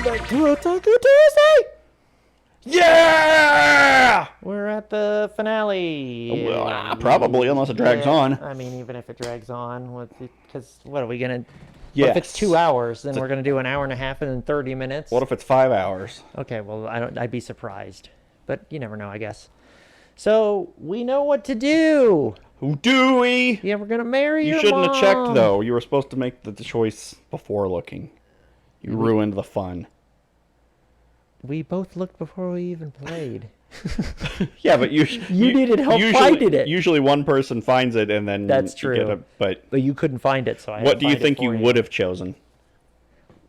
back to Otaku Tuesday! Yeah! We're at the finale. Well, probably, unless it drags on. I mean, even if it drags on, because what are we gonna? Yes. What if it's 2 hours? Then we're gonna do an hour and a half and then 30 minutes. What if it's 5 hours? Okay, well, I'd be surprised, but you never know, I guess. So we know what to do. Who do we? Yeah, we're gonna marry your You shouldn't have checked, mom. though. You were supposed to make the choice before looking. You ruined the fun. We both looked before we even played. Yeah, but you needed help finding it. Usually one person finds it and then That's you get true. But you couldn't find it, so I had what to do you find it think for you would have chosen?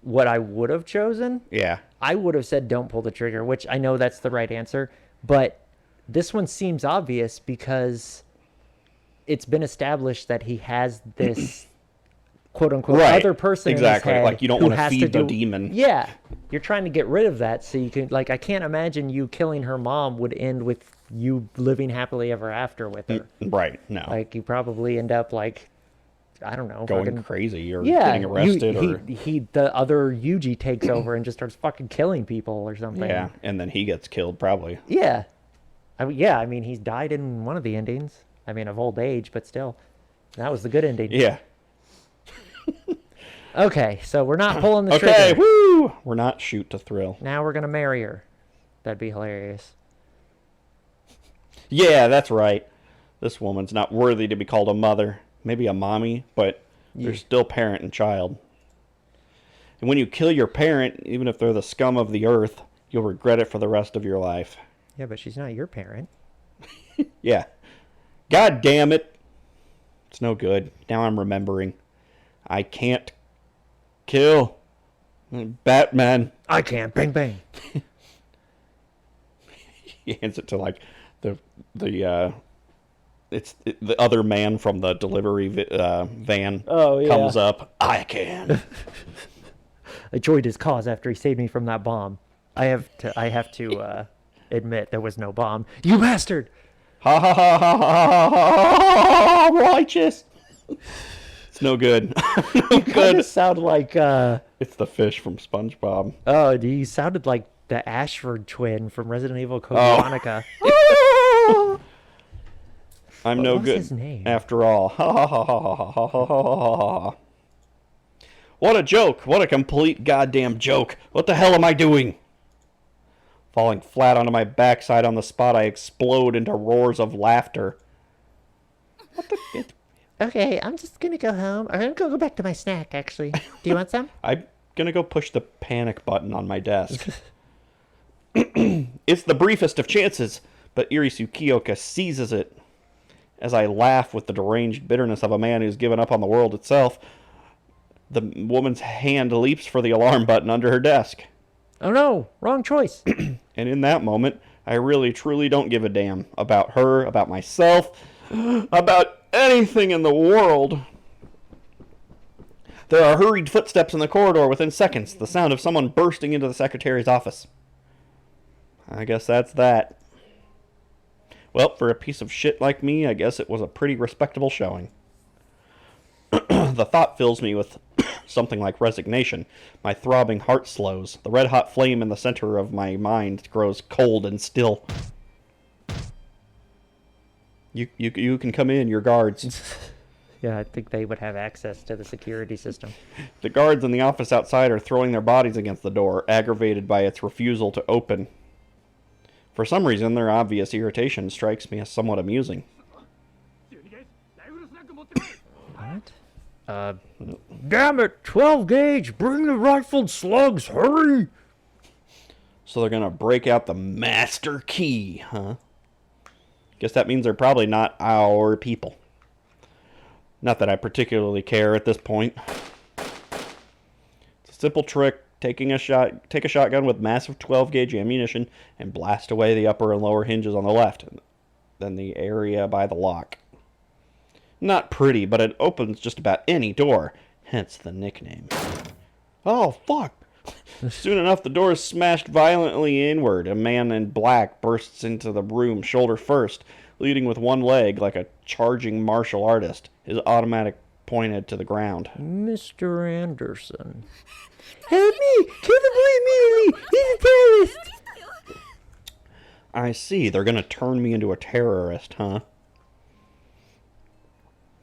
What I would have chosen? Yeah. I would have said don't pull the trigger, which I know that's the right answer, but this one seems obvious because it's been established that he has this quote unquote other person exactly. in his head Like you don't who want to has feed the do- demon. Yeah. You're trying to get rid of that so you can, like, I can't imagine you killing her mom would end with you living happily ever after with her. Right. No. Like, you probably end up, like, I don't know. Going fucking, crazy or yeah, getting arrested or... the other Yuji takes over and just starts fucking killing people or something. Yeah, and then he gets killed probably. Yeah. I mean, he's died in one of the endings. I mean, of old age, but still. That was the good ending. Yeah. Okay, so we're not pulling the trigger. Okay, woo! We're not shoot to thrill. Now we're going to marry her. That'd be hilarious. Yeah, that's right. This woman's not worthy to be called a mother. Maybe a mommy, but they're still parent and child. And when you kill your parent, even if they're the scum of the earth, you'll regret it for the rest of your life. Yeah, but she's not your parent. Yeah. God damn it. It's no good. Now I'm remembering. I can't kill Batman. I can't. Bang, bang. He hands it to like the other man from the delivery van. Oh, yeah. Comes up. I can. I joined his cause after he saved me from that bomb. I have to admit there was no bomb. You bastard! Ha ha ha ha ha ha! Righteous. It's no good. No Kind of sound like It's the fish from SpongeBob. oh, you sounded like the Ashford twin from Resident Evil Code Oh. Veronica. I'm What no was good his name? after all. Ha ha ha ha ha ha ha ha ha. What a joke. What a complete goddamn joke. What the hell am I doing? Falling flat onto my backside on the spot, I explode into roars of laughter. What the... Okay, I'm just gonna go home. I'm gonna go back to my snack, actually. Do you want some? I'm gonna go push the panic button on my desk. It's the briefest of chances, but Irisu Kiyoka seizes it. As I laugh with the deranged bitterness of a man who's given up on the world itself, the woman's hand leaps for the alarm button under her desk. Oh no, wrong choice. And in that moment, I really truly don't give a damn about her, about myself, about anything in the world. There are hurried footsteps in the corridor within seconds, the sound of someone bursting into the secretary's office. I guess that's that. Well, for a piece of shit like me, I guess it was a pretty respectable showing. The thought fills me with something like resignation. My throbbing heart slows. The red-hot flame in the center of my mind grows cold and still. You can come in, your guards. Yeah, I think they would have access to the security system. The guards in the office outside are throwing their bodies against the door, aggravated by its refusal to open. For some reason, their obvious irritation strikes me as somewhat amusing. What? Damn it! 12 gauge! Bring the rifled slugs! Hurry! So they're gonna break out the master key, huh? Guess that means they're probably not our people. Not that I particularly care at this point. It's a simple trick. Take a shotgun with massive 12 gauge ammunition and blast away the upper and lower hinges on the left, then the area by the lock. Not pretty, but it opens just about any door, hence the nickname. Oh, fuck! Soon enough, the door is smashed violently inward. A man in black bursts into the room, shoulder first, leading with one leg like a charging martial artist. His automatic pointed to the ground. Mr. Anderson. Help me! Kill the boy immediately! He's a terrorist! I see. They're going to turn me into a terrorist, huh?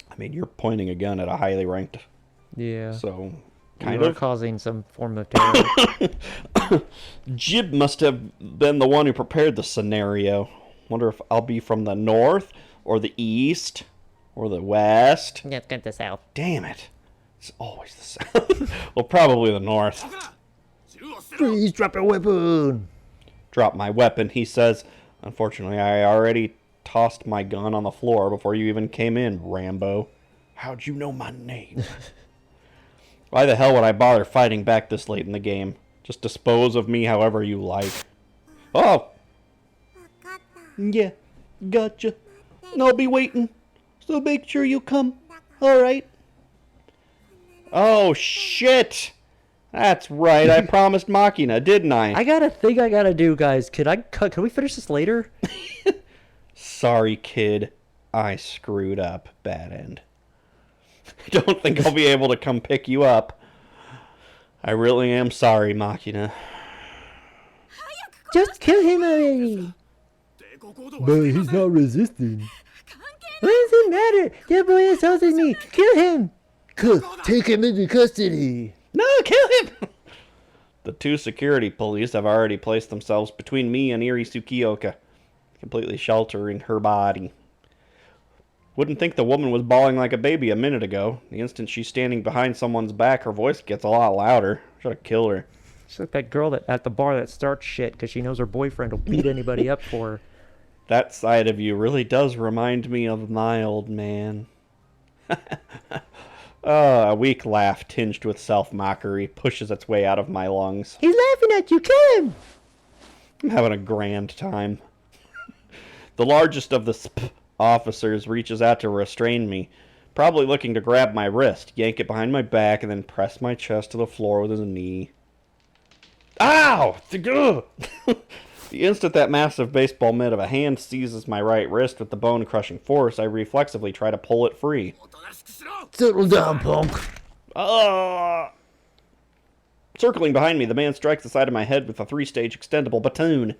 I mean, you're pointing a gun at a highly ranked, Yeah. so You kind are of. causing some form of terror. Jib must have been the one who prepared the scenario. Wonder if I'll be from the north, or the east, or the west. Let's get this out. Damn it. It's always the south. Well, probably the north. Please drop your weapon! Drop my weapon, he says. Unfortunately, I already tossed my gun on the floor before you even came in, Rambo. How'd you know my name? Why the hell would I bother fighting back this late in the game? Just dispose of me however you like. Oh! Yeah, gotcha. I'll be waiting. So make sure you come. Alright. Oh, shit! That's right, I promised Makina, didn't I? I got a thing I gotta do, guys. Can we finish this later? Sorry, kid. I screwed up. Bad end. Don't think I'll be able to come pick you up. I really am sorry, Makina. Just kill him already! But he's not resisting. What does it matter? That boy assaulted me! Kill him! Take him into custody! No, kill him! The two security police have already placed themselves between me and Iri Tsukioka, completely sheltering her body. Wouldn't think the woman was bawling like a baby a minute ago. The instant she's standing behind someone's back, her voice gets a lot louder. Should have killed her. She's like that girl at the bar that starts shit because she knows her boyfriend will beat anybody up for her. That side of you really does remind me of my old man. A weak laugh tinged with self-mockery pushes its way out of my lungs. He's laughing at you! Kill him! I'm having a grand time. The largest of the officers reaches out to restrain me, probably looking to grab my wrist, yank it behind my back, and then press my chest to the floor with his knee. Ow! The instant that massive baseball mitt of a hand seizes my right wrist with the bone-crushing force, I reflexively try to pull it free. Settle down, punk. Circling behind me, the man strikes the side of my head with a 3-stage extendable batoon.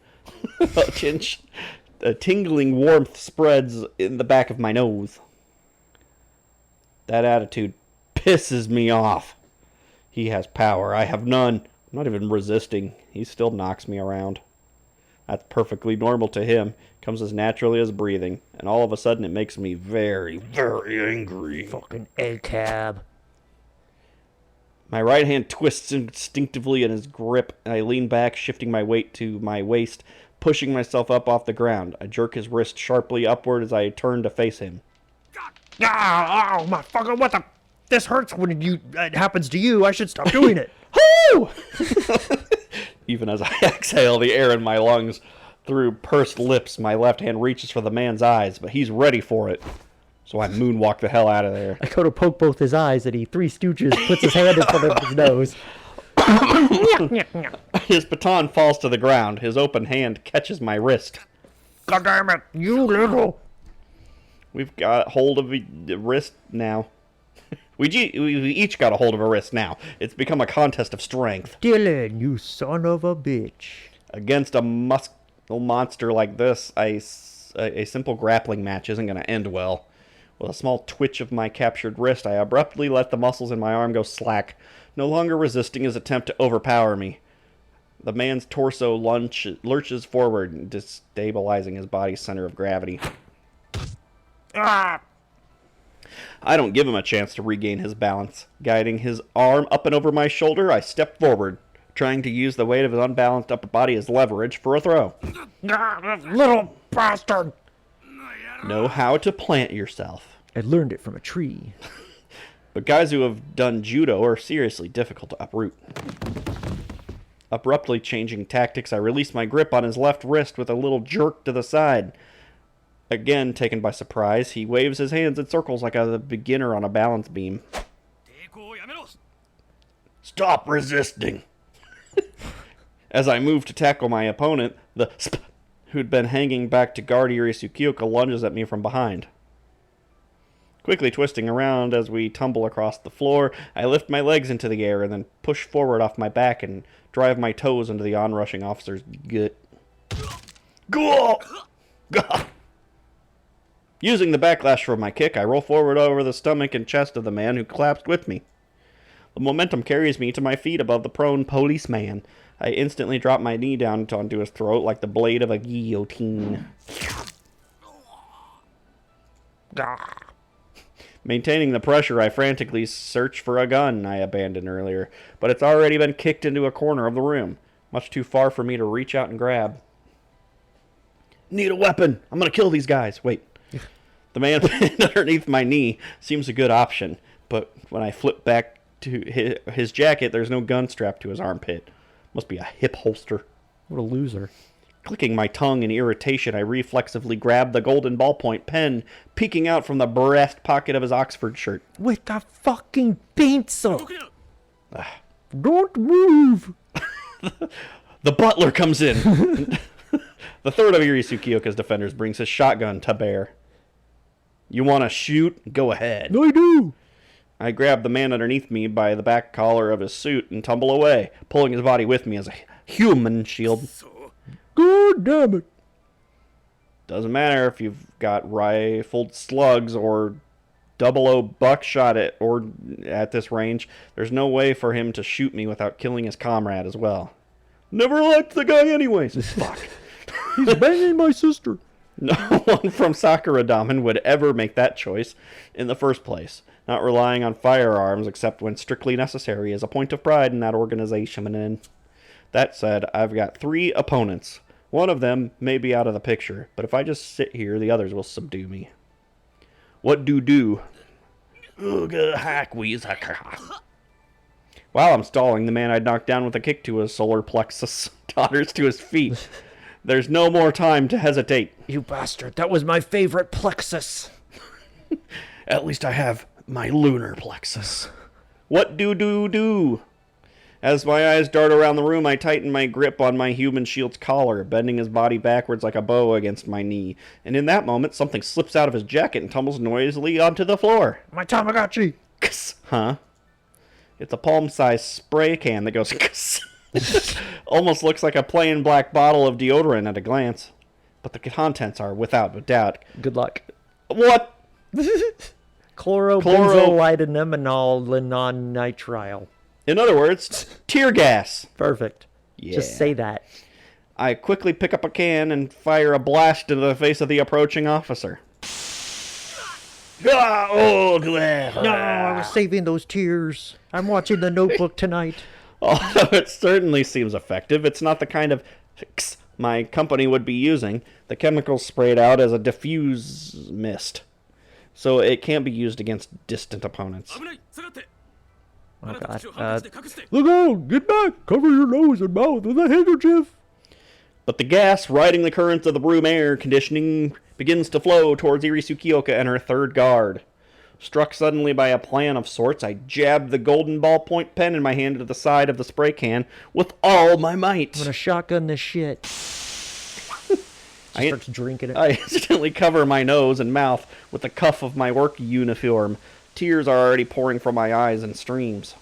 A tingling warmth spreads in the back of my nose. That attitude pisses me off. He has power. I have none. I'm not even resisting. He still knocks me around. That's perfectly normal to him. Comes as naturally as breathing. And all of a sudden it makes me very, very angry. Fucking A-cab. My right hand twists instinctively in his grip, and I lean back, shifting my weight to my waist, pushing myself up off the ground. I jerk his wrist sharply upward as I turn to face him. Oh, my fucking, what the? This hurts when it happens to you. I should stop doing it. Whoo! Even as I exhale the air in my lungs through pursed lips, my left hand reaches for the man's eyes, but he's ready for it. So I moonwalk the hell out of there. I go to poke both his eyes, and he Three Stooges puts his hand in front of his nose. His baton falls to the ground. His open hand catches my wrist. God damn it, you little... We've got hold of the wrist now. We each got a hold of a wrist now. It's become a contest of strength. Dylan, you son of a bitch. Against a muscle monster like this, a simple grappling match isn't going to end well. With a small twitch of my captured wrist, I abruptly let the muscles in my arm go slack, no longer resisting his attempt to overpower me. The man's torso lurches forward, destabilizing his body's center of gravity. Ah! I don't give him a chance to regain his balance. Guiding his arm up and over my shoulder, I step forward, trying to use the weight of his unbalanced upper body as leverage for a throw. Little bastard! Know how to plant yourself. I learned it from a tree. But guys who have done judo are seriously difficult to uproot. Abruptly changing tactics, I release my grip on his left wrist with a little jerk to the side. Again, taken by surprise, he waves his hands in circles like a beginner on a balance beam. Stop resisting! As I move to tackle my opponent, the who'd been hanging back to guard Iri Tsukioka lunges at me from behind. Quickly twisting around as we tumble across the floor, I lift my legs into the air and then push forward off my back and drive my toes into the onrushing officer's gut. Gah! Gah! Using the backlash from my kick, I roll forward over the stomach and chest of the man who collapsed with me. The momentum carries me to my feet above the prone policeman. I instantly drop my knee down onto his throat like the blade of a guillotine. Maintaining the pressure, I frantically search for a gun I abandoned earlier, but it's already been kicked into a corner of the room, much too far for me to reach out and grab. Need a weapon! I'm gonna kill these guys! Wait. The man pinned underneath my knee seems a good option, but when I flip back to his jacket, there's no gun strapped to his armpit. Must be a hip holster. What a loser. Clicking my tongue in irritation, I reflexively grab the golden ballpoint pen peeking out from the breast pocket of his Oxford shirt. With a fucking pencil! Don't move! The butler comes in. The third of Iri Tsukioka's defenders brings his shotgun to bear. You want to shoot? Go ahead. I do! I grab the man underneath me by the back collar of his suit and tumble away, pulling his body with me as a human shield. God damn it! Doesn't matter if you've got rifled slugs or 00 buckshot at this range. There's no way for him to shoot me without killing his comrade as well. Never liked the guy anyways. Fuck. He's banging my sister. No one from Sakura Damen would ever make that choice in the first place, not relying on firearms except when strictly necessary is a point of pride in that organization. That said, I've got 3 opponents. One of them may be out of the picture, but if I just sit here, the others will subdue me. What do? While I'm stalling, the man I'd knocked down with a kick to his solar plexus totters to his feet. There's no more time to hesitate. You bastard, that was my favorite plexus. At least I have my lunar plexus. What do? As my eyes dart around the room, I tighten my grip on my human shield's collar, bending his body backwards like a bow against my knee. And in that moment, something slips out of his jacket and tumbles noisily onto the floor. My Tamagotchi! Huh? It's a palm-sized spray can that goes... Almost looks like a plain black bottle of deodorant at a glance. But the contents are, without a doubt... Good luck. What? Chlorobenzoylenonitrile. In other words, tear gas. Perfect. Yeah. Just say that. I quickly pick up a can and fire a blast into the face of the approaching officer. No, I was saving those tears. I'm watching The Notebook tonight. Although it certainly seems effective, it's not the kind of my company would be using. The chemical's sprayed out as a diffuse mist, so it can't be used against distant opponents. Oh god. Look out! Get back! Cover your nose and mouth with a handkerchief! But the gas riding the currents of the room air conditioning begins to flow towards Iri Tsukioka and her third guard. Struck suddenly by a plan of sorts, I jabbed the golden ballpoint pen in my hand into the side of the spray can with all my might. I'm gonna shotgun this shit. Starts drinking it. I instantly cover my nose and mouth with the cuff of my work uniform. Tears are already pouring from my eyes in streams.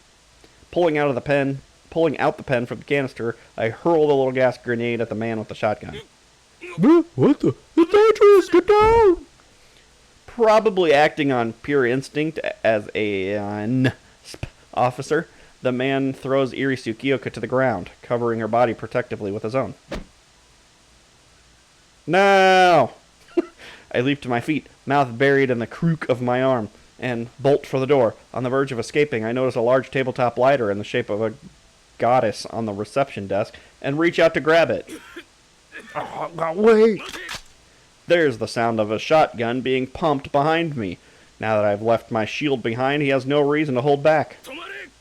Pulling out the pen from the canister, I hurl the little gas grenade at the man with the shotgun. What the? It's dangerous! Get down! Probably acting on pure instinct as an officer, the man throws Iri Tsukioka to the ground, covering her body protectively with his own. No! I leap to my feet, mouth buried in the crook of my arm, and bolt for the door. On the verge of escaping, I notice a large tabletop lighter in the shape of a goddess on the reception desk, and reach out to grab it. Wait! There's the sound of a shotgun being pumped behind me. Now that I've left my shield behind, he has no reason to hold back.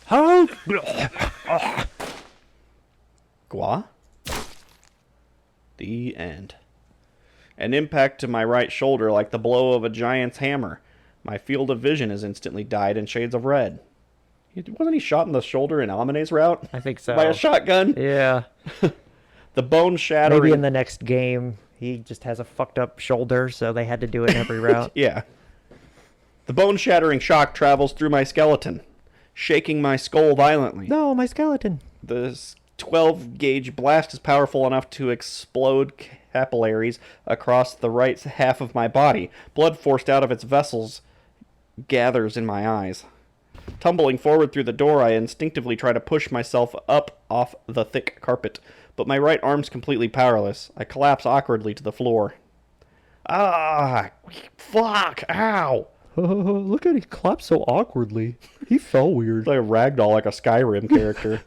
Help! Gua? The end. An impact to my right shoulder like the blow of a giant's hammer. My field of vision is instantly dyed in shades of red. Wasn't he shot in the shoulder in Amine's route? I think so. By a shotgun? Yeah. The bone shattering... Maybe in the next game, he just has a fucked up shoulder, so they had to do it in every route. Yeah. The bone-shattering shock travels through my skeleton, shaking my skull violently. No, my skeleton. The 12-gauge blast is powerful enough to explode capillaries across the right half of my body. Blood forced out of its vessels gathers in my eyes. Tumbling forward through the door, I instinctively try to push myself up off the thick carpet, but my right arm's completely powerless. I collapse awkwardly to the floor. Ah, fuck, ow. Look at he clapped so awkwardly. He fell weird. It's like a ragdoll, like a Skyrim character.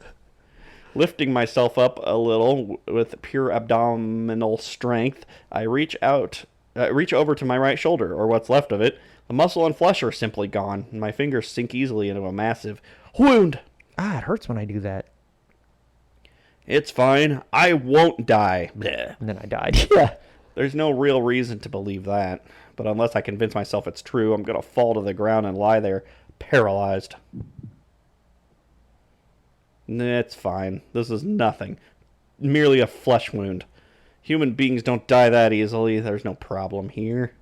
Lifting myself up a little with pure abdominal strength, I reach over to my right shoulder, or what's left of it. The muscle and flesh are simply gone, and my fingers sink easily into a massive wound. Ah, it hurts when I do that. It's fine. I won't die. Blech. And then I died. Yeah. There's no real reason to believe that, but unless I convince myself it's true, I'm going to fall to the ground and lie there, paralyzed. It's fine. This is nothing. Merely a flesh wound. Human beings don't die that easily. There's no problem here.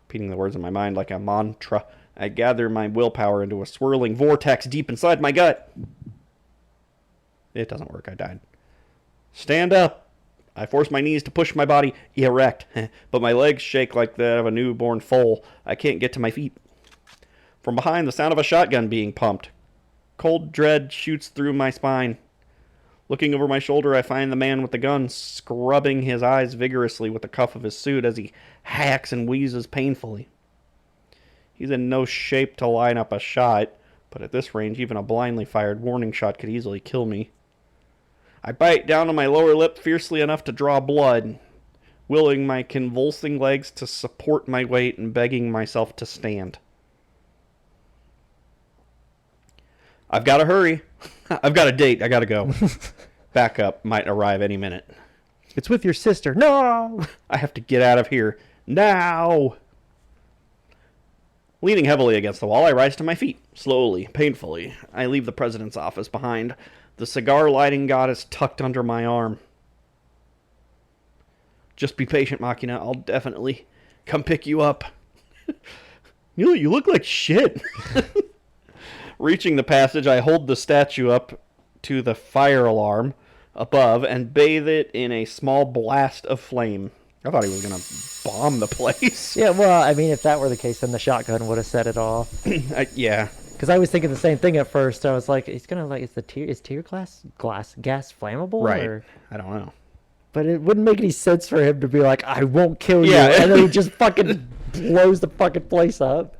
Repeating the words in my mind like a mantra, I gather my willpower into a swirling vortex deep inside my gut. It doesn't work. I died. Stand up. I force my knees to push my body erect, but my legs shake like that of a newborn foal. I can't get to my feet. From behind, the sound of a shotgun being pumped. Cold dread shoots through my spine. Looking over my shoulder, I find the man with the gun scrubbing his eyes vigorously with the cuff of his suit as he hacks and wheezes painfully. He's in no shape to line up a shot, but at this range, even a blindly fired warning shot could easily kill me. I bite down on my lower lip fiercely enough to draw blood, willing my convulsing legs to support my weight and begging myself to stand. I've got to hurry. I've got a date. I got to go. Backup might arrive any minute. It's with your sister. No! I have to get out of here. Now! Leaning heavily against the wall, I rise to my feet. Slowly, painfully, I leave the president's office behind. The cigar-lighting goddess tucked under my arm. Just be patient, Makina. I'll definitely come pick you up. You look like shit. Reaching the passage, I hold the statue up to the fire alarm above and bathe it in a small blast of flame. I thought he was going to bomb the place. Yeah, well, I mean, if that were the case, then the shotgun would have set it off. Yeah. Because I was thinking the same thing at first. I was like, he's going to, like, is tear gas flammable? Right. Or... I don't know. But it wouldn't make any sense for him to be like, I won't kill you. Yeah. And then he just fucking blows the fucking place up.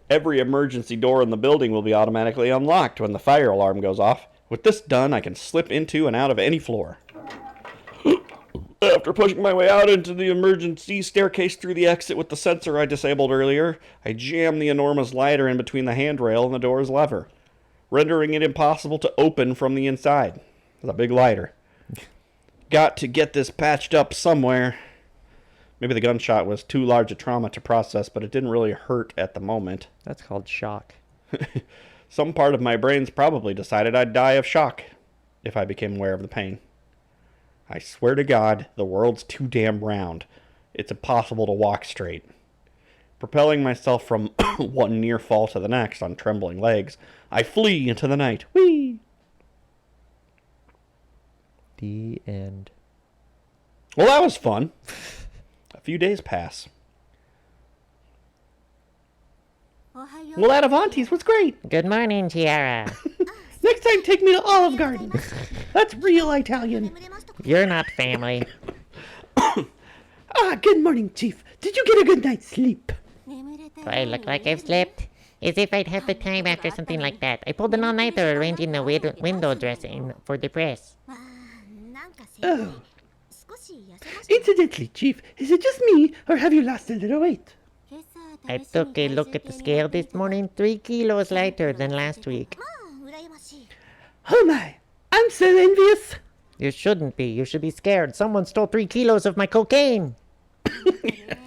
Every emergency door in the building will be automatically unlocked when the fire alarm goes off. With this done, I can slip into and out of any floor. After pushing my way out into the emergency staircase through the exit with the sensor I disabled earlier, I jam the enormous lighter in between the handrail and the door's lever, rendering it impossible to open from the inside. It's a big lighter. Got to get this patched up somewhere. Maybe the gunshot was too large a trauma to process, but it didn't really hurt at the moment. That's called shock. Some part of my brain's probably decided I'd die of shock if I became aware of the pain. I swear to God, the world's too damn round. It's impossible to walk straight. Propelling myself from one near fall to the next on trembling legs, I flee into the night. Whee! The end. Well, that was fun. A few days pass. Well, that Avanti's was great. Good morning, Tiara. Next time, take me to Olive Garden. That's real Italian. You're not family. Good morning, Chief. Did you get a good night's sleep? Do I look like I've slept? As if I'd have the time after something like that. I pulled an all-nighter arranging the window dressing for the press. Oh. Incidentally, Chief, is it just me, or have you lost a little weight? I took a look at the scale this morning, 3 kilos lighter than last week. Oh my, I'm so envious. You shouldn't be. You should be scared. Someone stole 3 kilos of my cocaine.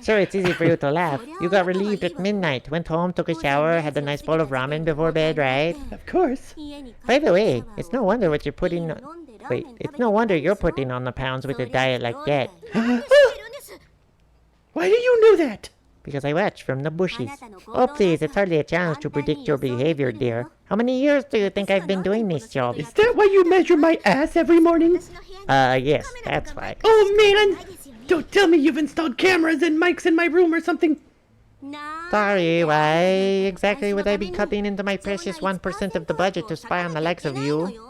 Sure, it's easy for you to laugh. You got relieved at midnight, went home, took a shower, had a nice bowl of ramen before bed, right? Of course. By the way, it's no wonder what you're putting... Wait, it's no wonder you're putting on the pounds with a diet like that. Why do you know that? because I watch from the bushes. Oh, please, it's hardly a challenge to predict your behavior, dear. How many years do you think I've been doing this job? Is that why you measure my ass every morning? Yes, that's why. Oh, man! Don't tell me you've installed cameras and mics in my room or something. Sorry, why exactly would I be cutting into my precious 1% of the budget to spy on the likes of you?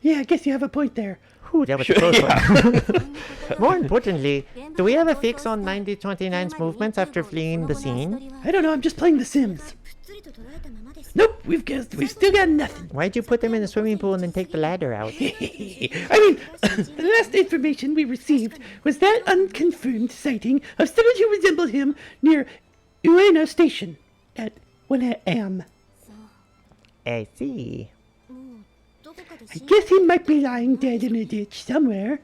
Yeah, I guess you have a point there. Ooh, that was a close one. More importantly, do we have a fix on 9029's movements after fleeing the scene? I don't know, I'm just playing The Sims. Nope, we've still got nothing. Why'd you put him in the swimming pool and then take the ladder out? I mean, the last information we received was that unconfirmed sighting of someone who resembled him near Ueno Station at 1 a.m. I see. I guess he might be lying dead in a ditch somewhere.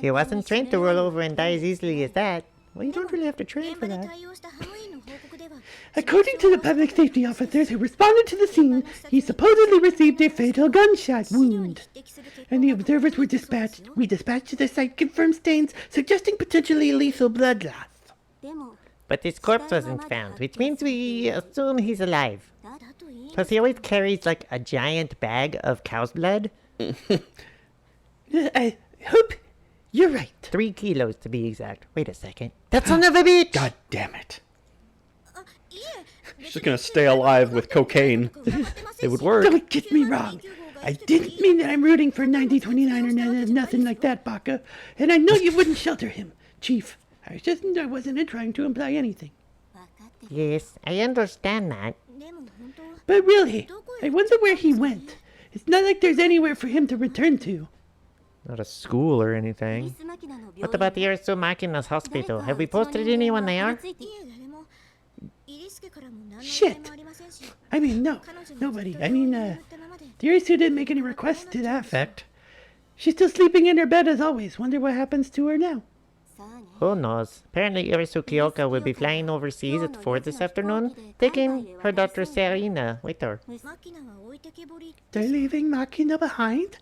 He wasn't trained to roll over and die as easily as that. Well, you don't really have to train for that. According to the public safety officers who responded to the scene, he supposedly received a fatal gunshot wound. And the observers were dispatched. We dispatched to the site confirmed stains suggesting potentially lethal blood loss. But his corpse wasn't found, which means we assume he's alive. Plus, he always carries, like, a giant bag of cow's blood. I hope you're right. 3 kilos, to be exact. Wait a second. That son of a bitch! God damn it. She's just gonna stay alive with cocaine. It would work. Don't get me wrong. I didn't mean that I'm rooting for 9029 or nothing like that, Baka. And I know you wouldn't shelter him, Chief. I wasn't trying to imply anything. Yes, I understand that. But really, I wonder where he went. It's not like there's anywhere for him to return to. Not a school or anything. What about the Makina's hospital? Have we posted anyone there? Shit. I mean, no. Nobody. I mean, Irisu didn't make any requests to that effect. She's still sleeping in her bed as always. Wonder what happens to her now. Who knows? Apparently Irisu Kyoka will be flying overseas at 4 this afternoon, taking her daughter Serena with her. They're leaving Makina behind?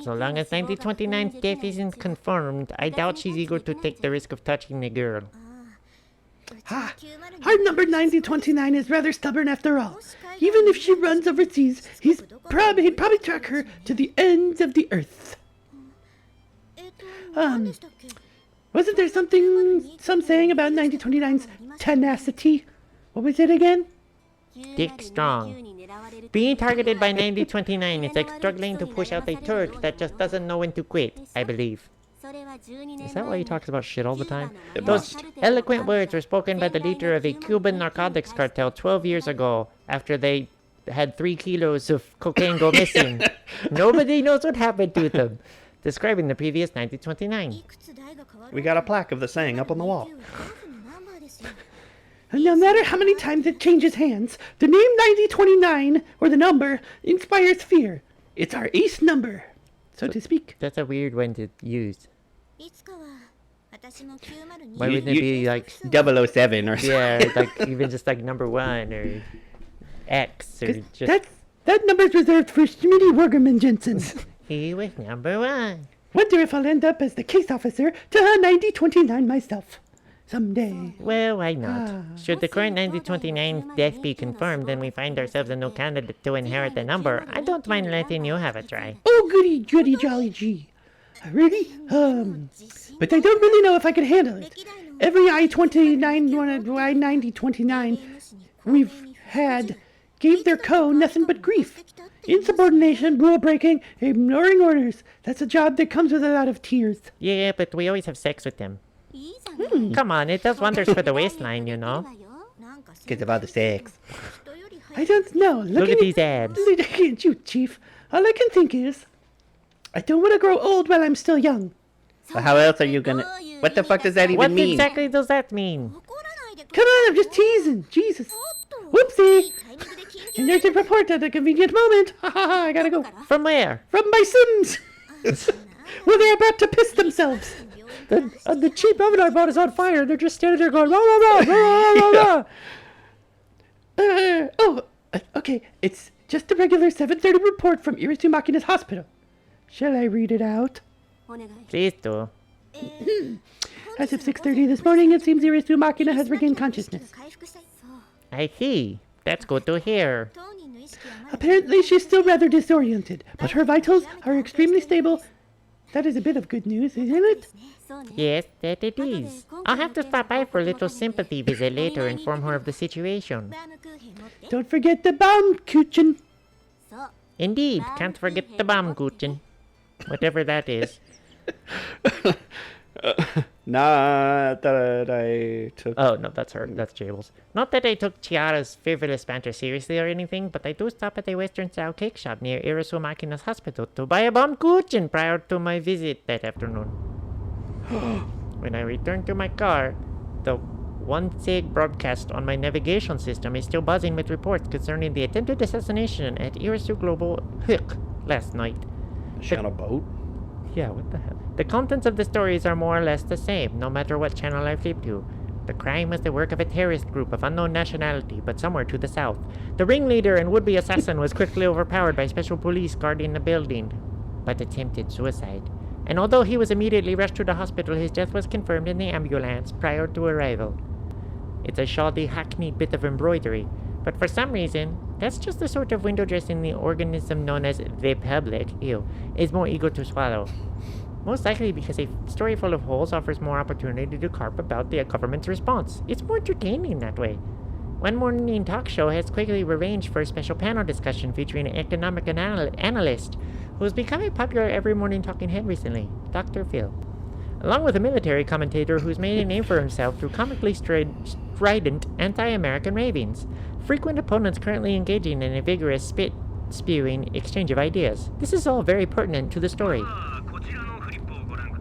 So long as 9029's death isn't confirmed, I doubt she's eager to take the risk of touching the girl. Ah, our number 9029 is rather stubborn after all. Even if she runs overseas, he'd probably track her to the ends of the earth. Wasn't there some saying about 9029's tenacity? What was it again? Dick Strong. Being targeted by 9029 is like struggling to push out a turd that just doesn't know when to quit, I believe. Is that why he talks about shit all the time? Those eloquent words were spoken by the leader of a Cuban narcotics cartel 12 years ago after they had 3 kilos of cocaine go missing. Nobody knows what happened to them. Describing the previous 9029. We got a plaque of the saying up on the wall. And no matter how many times it changes hands, the name 9029, or the number, inspires fear. It's our ace number, so to speak. That's a weird one to use. Why You- wouldn't it you- be like, 007 or something. yeah, like even just like number 1 or X or 'Cause just that number's reserved for Schmitty Wergerman Jensen. he was number 1. Wonder if I'll end up as the case officer to 9029 myself. Someday. Well, why not? Should the current 9029 death be confirmed and we find ourselves a new candidate to inherit the number, I don't mind letting you have a try. Oh, goody, goody, jolly gee. Really? But I don't really know if I can handle it. Every I-9029 we've had gave their nothing but grief. Insubordination, rule breaking, ignoring orders. That's a job that comes with a lot of tears. Yeah, but we always have sex with them. Come on, it does wonders for the waistline, you know. Kids about the sex. I don't know. Look at these abs. Looking at you, Chief. All I can think is, I don't want to grow old while I'm still young. Well, how else are you gonna... What the fuck does that even What mean? exactly does that mean? Come on, I'm just teasing. Jesus. Whoopsie. And there's a report at a convenient moment. Ha ha ha, I gotta go. From where? From my Sims. Well, they're about to piss themselves. The cheap oven I bought is on fire. They're just standing there going, rah, rah, rah, rah, rah, rah. Okay. It's just a regular 7:30 report from Irisu Makina's hospital. Shall I read it out? Please do. As of 6:30 this morning, it seems Irisu Makina has regained consciousness. I see. That's good to hear. Apparently, she's still rather disoriented, but her vitals are extremely stable. That is a bit of good news, isn't it? Yes, that it is. I'll have to stop by for a little sympathy visit later and inform her of the situation. Don't forget the Baumkuchen. Indeed, can't forget the Baumkuchen. Whatever that is. Not that I took. Oh, no, that's her. That's Jables. Not that I took Chiara's frivolous banter seriously or anything, but I do stop at a Western-style cake shop near Irisu Makina's hospital to buy a Baumkuchen prior to my visit that afternoon. When I return to my car, the one SIG broadcast on my navigation system is still buzzing with reports concerning the attempted assassination at Irisu Global Hook last night. Is she on a boat? Yeah, what the hell? The contents of the stories are more or less the same, no matter what channel I flip to. The crime was the work of a terrorist group of unknown nationality, but somewhere to the south. The ringleader and would-be assassin was quickly overpowered by special police guarding the building, but attempted suicide. And although he was immediately rushed to the hospital, his death was confirmed in the ambulance prior to arrival. It's a shoddy, hackneyed bit of embroidery, but for some reason, that's just the sort of window dressing the organism known as the public, is more eager to swallow. Most likely because a story full of holes offers more opportunity to carp about the government's response. It's more entertaining that way. One morning talk show has quickly arranged for a special panel discussion featuring an economic analyst who has become a popular every morning talking head recently, Dr. Phil. Along with a military commentator who's made a name for himself through comically strident anti-American ravings. Frequent opponents currently engaging in a vigorous spit-spewing exchange of ideas. This is all very pertinent to the story.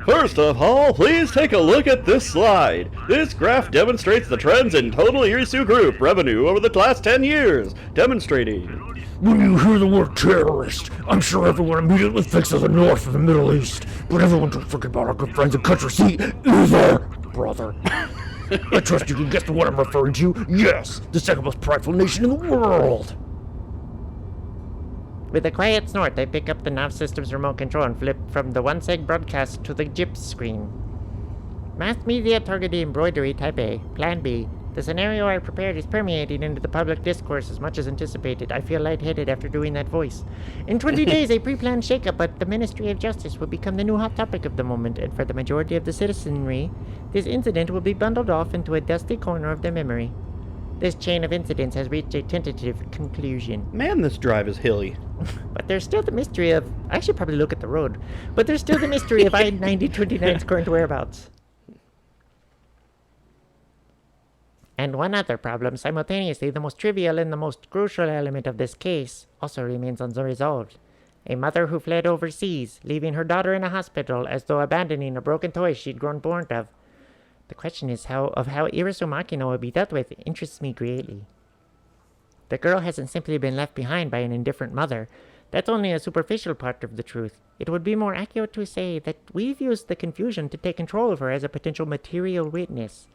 First of all, please take a look at this slide. This graph demonstrates the trends in total Irisu Group revenue over the last 10 years, demonstrating. When you hear the word terrorist, I'm sure everyone immediately thinks of the north of the Middle East. But everyone don't forget about our good friends in Country C either, brother. I trust you can guess the one I'm referring to. Yes, the second most prideful nation in the world. With a quiet snort, I pick up the nav system's remote control and flip from the one-seg broadcast to the GIPS screen. Mass media targeted embroidery type A, Plan B. The scenario I prepared is permeating into the public discourse as much as anticipated. I feel lightheaded after doing that voice. In 20 days, a pre-planned shakeup at the Ministry of Justice will become the new hot topic of the moment, and for the majority of the citizenry, this incident will be bundled off into a dusty corner of their memory. This chain of incidents has reached a tentative conclusion. Man, this drive is hilly. But there's still the mystery of... I should probably look at the road. But there's still the mystery of I-9029's current whereabouts. And one other problem, simultaneously the most trivial and the most crucial element of this case, also remains unresolved. A mother who fled overseas, leaving her daughter in a hospital as though abandoning a broken toy she'd grown bored of. The question is how Irisu Makina will be dealt with interests me greatly. The girl hasn't simply been left behind by an indifferent mother. That's only a superficial part of the truth. It would be more accurate to say that we've used the confusion to take control of her as a potential material witness.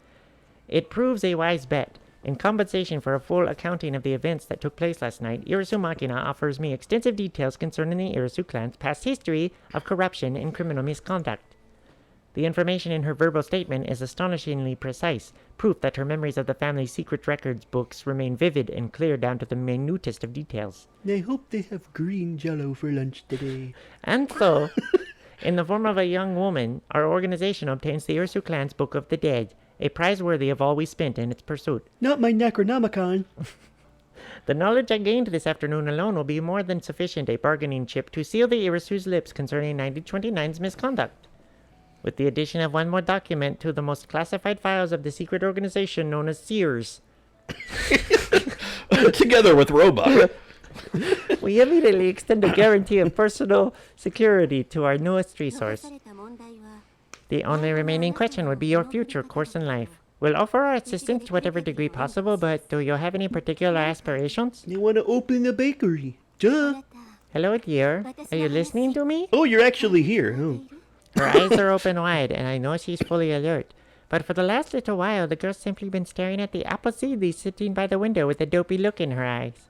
It proves a wise bet. In compensation for a full accounting of the events that took place last night, Irisu Makina offers me extensive details concerning the Irisu clan's past history of corruption and criminal misconduct. The information in her verbal statement is astonishingly precise, proof that her memories of the family's secret records books remain vivid and clear down to the minutest of details. I hope they have green jello for lunch today. And so, in the form of a young woman, our organization obtains the Irisu clan's Book of the Dead, a prize worthy of all we spent in its pursuit. Not my Necronomicon. The knowledge I gained this afternoon alone will be more than sufficient a bargaining chip to seal the Irisu's lips concerning 9029's misconduct. With the addition of one more document to the most classified files of the secret organization known as Sears. Together with Roebuck. We immediately extend a guarantee of personal security to our newest resource. The only remaining question would be your future course in life. We'll offer our assistance to whatever degree possible, but do you have any particular aspirations? They want to open a bakery. Duh. Hello, dear. Are you listening to me? Oh, you're actually here. Oh. Her eyes are open wide, and I know she's fully alert. But for the last little while, the girl's simply been staring at the apple seedley sitting by the window with a dopey look in her eyes.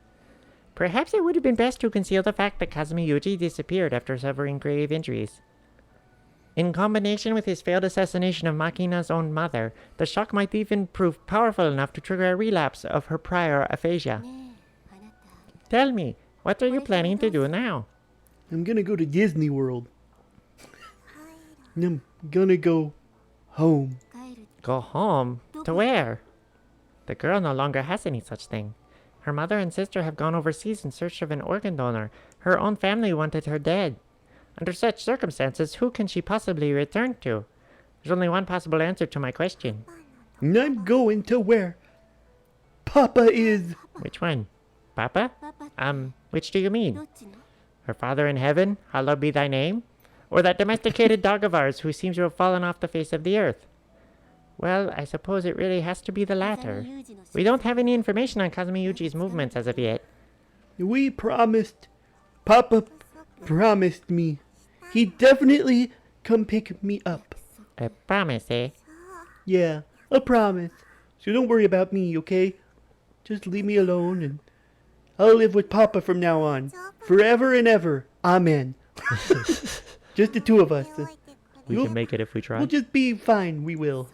Perhaps it would have been best to conceal the fact that Kazumi Yuji disappeared after suffering grave injuries. In combination with his failed assassination of Makina's own mother, the shock might even prove powerful enough to trigger a relapse of her prior aphasia. Tell me, what are you planning to do now? I'm gonna go to Disney World. And I'm gonna go home. Go home? To where? The girl no longer has any such thing. Her mother and sister have gone overseas in search of an organ donor. Her own family wanted her dead. Under such circumstances, who can she possibly return to? There's only one possible answer to my question. And I'm going to where Papa is. Which one? Papa? Which do you mean? Her father in heaven, hallowed be thy name? Or that domesticated dog of ours who seems to have fallen off the face of the earth? Well, I suppose it really has to be the latter. We don't have any information on Kazumi Yuji's movements as of yet. Papa promised me he'd definitely come pick me up. A promise, eh? Yeah, a promise. So don't worry about me, okay? Just leave me alone and I'll live with Papa from now on. Forever and ever. Amen. Just the two of us. We can make it if we try. We'll just be fine, we will.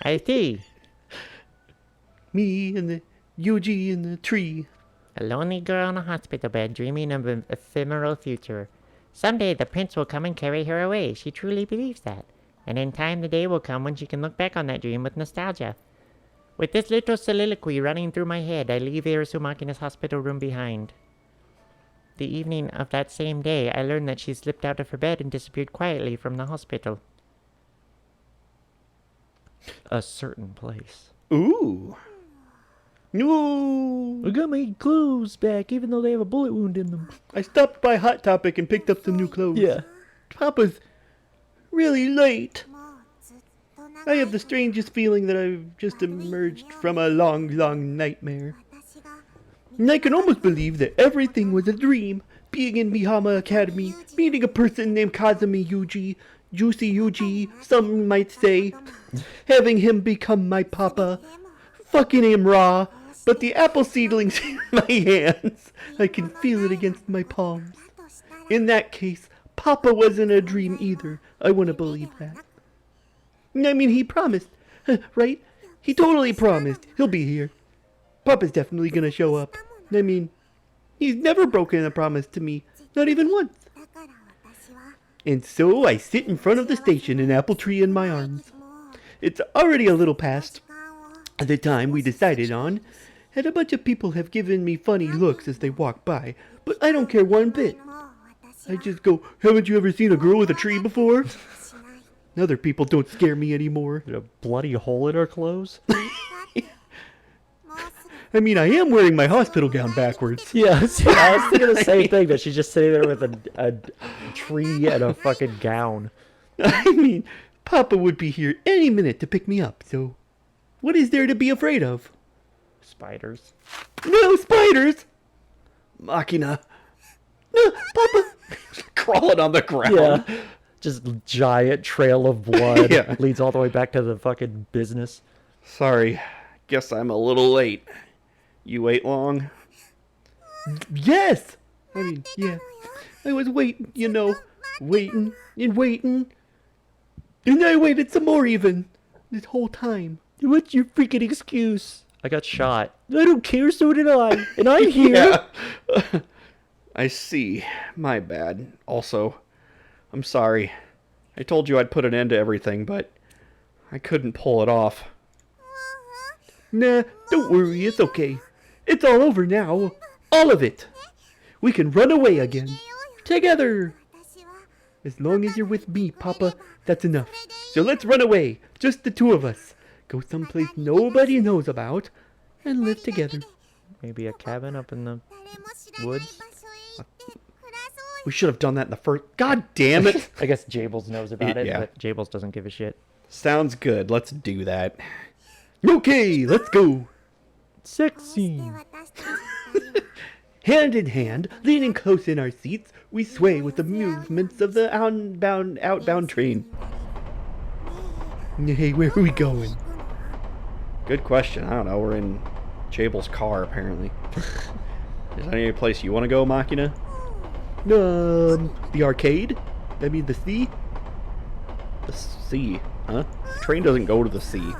I see. Me and the Yuji and the tree. A lonely girl on a hospital bed dreaming of an ephemeral future. Someday the prince will come and carry her away. She truly believes that. And in time the day will come when she can look back on that dream with nostalgia. With this little soliloquy running through my head, I leave Makina's hospital room behind. The evening of that same day, I learned that she slipped out of her bed and disappeared quietly from the hospital. A certain place. Ooh. No. I got my clothes back, even though they have a bullet wound in them. I stopped by Hot Topic and picked up some new clothes. Yeah. Papa's really late. I have the strangest feeling that I've just emerged from a long, long nightmare. And I can almost believe that everything was a dream. Being in Mihama Academy, meeting a person named Kazumi Yuji, Juicy Yuji, some might say. Having him become my papa. Fucking him raw. But the apple seedlings in my hands, I can feel it against my palms. In that case, Papa wasn't a dream either. I want to believe that. I mean, he promised, right? He totally promised. He'll be here. Papa's definitely gonna show up. I mean, he's never broken a promise to me. Not even once. And so I sit in front of the station, an apple tree in my arms. It's already a little past the time we decided on, and a bunch of people have given me funny looks as they walk by, but I don't care one bit. I just go, haven't you ever seen a girl with a tree before? Other people don't scare me anymore. A bloody hole in her clothes? I mean, I am wearing my hospital gown backwards. Yeah, I was thinking the same thing, that she's just sitting there with a tree and a fucking gown. I mean, Papa would be here any minute to pick me up, so what is there to be afraid of? Spiders. No spiders! Makina. No, Papa! Crawling on the ground. Yeah. Just giant trail of blood. Yeah. Leads all the way back to the fucking business. Sorry. Guess I'm a little late. You wait long? Yes! I mean, yeah. I was waiting, you know. Waiting and waiting. And I waited some more even. This whole time. What's your freaking excuse? I got shot. I don't care, so did I. And I'm here. Yeah. I see. My bad. Also, I'm sorry. I told you I'd put an end to everything, but I couldn't pull it off. Nah, don't worry, it's okay. It's all over now. All of it. We can run away again. Together. As long as you're with me, Papa, that's enough. So let's run away. Just the two of us. Go someplace nobody knows about. And live together. Maybe a cabin up in the woods? We should have done that in the first... God damn it! I guess Jables knows about it, Yeah. but Jables doesn't give a shit. Sounds good. Let's do that. Okay, let's go. Sexy. Hand in hand, leaning close in our seats, we sway with the movements of the outbound train. Hey, where are we going? Good question. I don't know. We're in Jabel's car, apparently. Is there any place you want to go, Makina? The arcade? I mean, the sea? The sea, huh? Train doesn't go to the sea.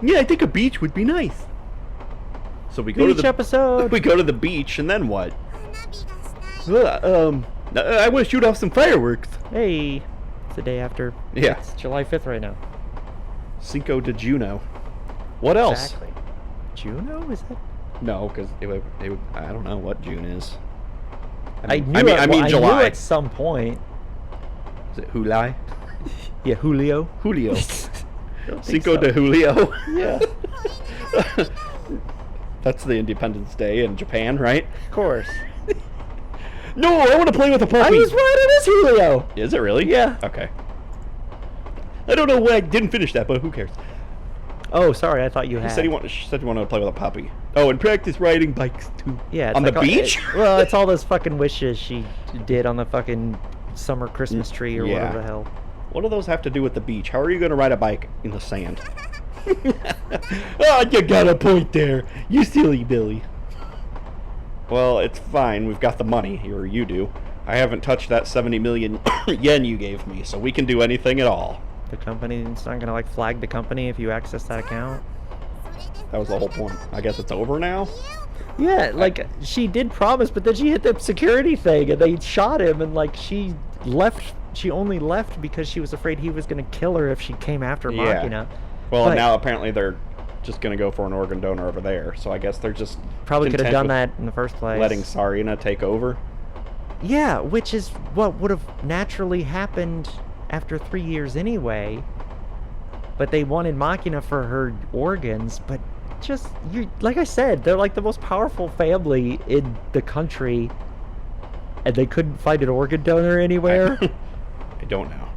Yeah, I think a beach would be nice. So we go Beach to the episode. we go to the beach, and then what? I want to shoot off some fireworks. Hey, it's the day after. Yeah. It's July 5th right now. Cinco de Juno. What else? Exactly. Juno? Is that? No, because it would, I don't know what June is. I mean, knew. I mean I July. knew at some point. Is it July? Yeah, Julio. Julio. Don't think Cinco so. de Julio. Yeah, That's the Independence Day in Japan, right? of course. No, I want to play with a I puppy. was right. It is Julio. Is it really? Yeah. Okay. I don't know why I didn't finish that, but who cares? Oh, sorry. I thought you had. She said you wanted to play with a puppy. Oh, and practice riding bikes too. Yeah. It's On like the all- beach? well, it's all those fucking wishes she did on the fucking summer Christmas tree or Yeah. whatever the hell. What do those have to do with the beach? How are you going to ride a bike in the sand? Oh, you got a point there. You silly Billy. Well, it's fine. We've got the money, or you do. I haven't touched that 70 million yen you gave me, so we can do anything at all. The company, it's not gonna like flag the company if you access that account. That was the whole point. I guess it's over now? Yeah, like she did promise, but then she hit the security thing and they shot him, and like she left. She only left because she was afraid he was gonna kill her if she came after Yeah. Makina. Well, But- now apparently they're just going to go for an organ donor over there, so I guess they're just Probably could have content done with that in the first place. letting Sarina take over. Yeah, which is what would have naturally happened after 3 years anyway. But they wanted Makina for her organs, but just you like I said, they're like the most powerful family in the country, and they couldn't find an organ donor anywhere I don't know.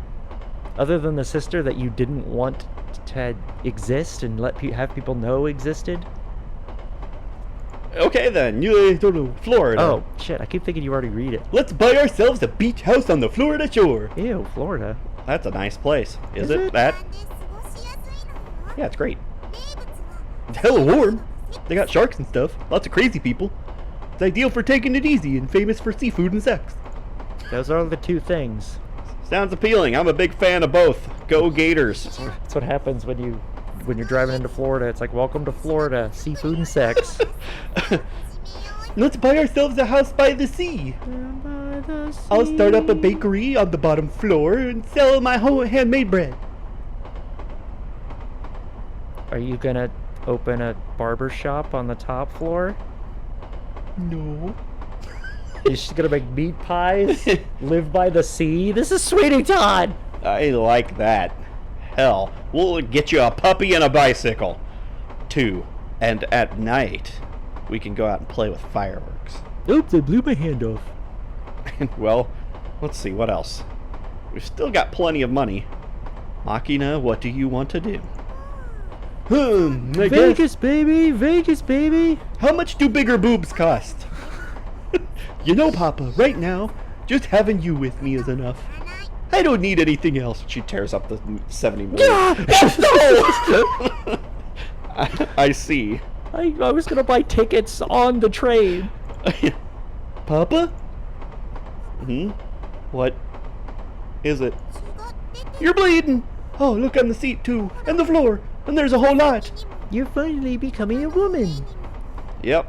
other than the sister that you didn't want to exist and have people know existed. Okay then, you go to Florida. Oh shit! I keep thinking you already read it. Let's buy ourselves a beach house on the Florida shore. Ew, Florida. That's a nice place. Is Is it? it? That? Yeah, it's great. It's hella warm. They got sharks and stuff. Lots of crazy people. It's ideal for taking it easy and famous for seafood and sex. Those are the two things. Sounds appealing. I'm a big fan of both. Go Gators. That's what happens when you're driving into Florida. It's like, welcome to Florida, seafood and sex. Let's buy ourselves a house by the sea. I'll start up a bakery on the bottom floor and sell my whole handmade bread. Are you gonna open a barber shop on the top floor? No. You're just gonna make meat pies? Live by the sea? This is Sweeney Todd! I like that. Hell, we'll get you a puppy and a bicycle. 2. And at night, we can go out and play with fireworks. Oops, I blew my hand off. Well, let's see, what else? We've still got plenty of money. Makina, what do you want to do? I guess. Vegas, baby! Vegas, baby! How much do bigger boobs cost? You know, Papa, right now, just having you with me is enough. I don't need anything else. She tears up the 70 million. I see. I was gonna buy tickets on the train. Papa? What is it? You're bleeding! Oh, look on the seat, too, and the floor, and there's a whole lot. You're finally becoming a woman. Yep.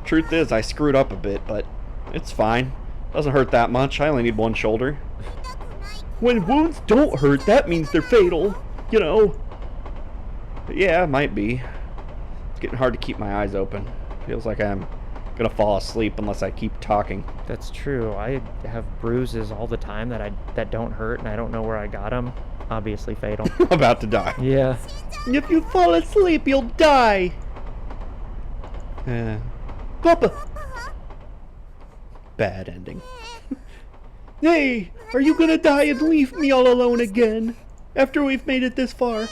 Truth is, I screwed up a bit, but it's fine. Doesn't hurt that much. I only need one shoulder. When wounds don't hurt, that means they're fatal. You know. But yeah, it might be. It's getting hard to keep my eyes open. Feels like I'm gonna fall asleep unless I keep talking. That's true. I have bruises all the time that don't hurt, and I don't know where I got them. Obviously fatal. I'm about to die. Yeah. If you fall asleep, you'll die. Papa! Bad ending. Hey, are you gonna die and leave me all alone again? After we've made it this far?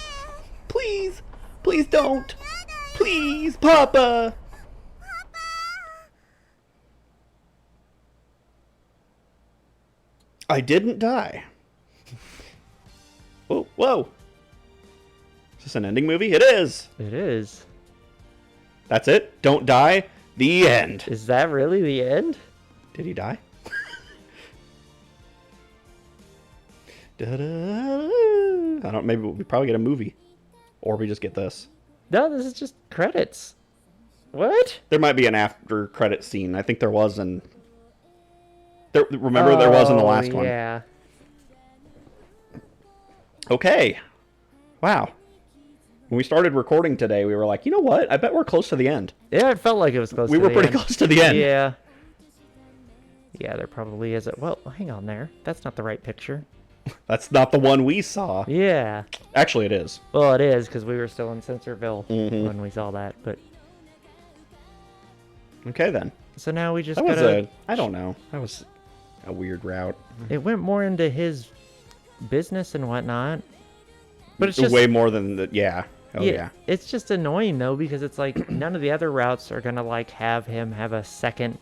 Please! Please don't! Please, Papa! I didn't die. Whoa, whoa. Is this an ending movie? It is! It is. That's it? Don't die? The end. Is that really the end? Did he die? I don't. Maybe we probably get a movie, or we just get this. No, this is just credits. What? There might be an after credit scene. I think there was in. Remember, there was in the last one. Yeah. Okay. Wow. When we started recording today, we were like, you know what? I bet we're close to the end. Yeah, it felt like it was close. We to were the pretty end. close to the end. Yeah. Yeah, there probably is. Well, hang on there. That's not the right picture. That's not the one we saw. Yeah. Actually, it is. Well, it is because we were still in Censorville when we saw that. But Okay, then. so now we just That was gotta. I don't know. That was a weird route. It went more into his business and whatnot. But it's just way more than the. Yeah. Oh, yeah. It's just annoying though because it's like none of the other routes are gonna like have him have a second.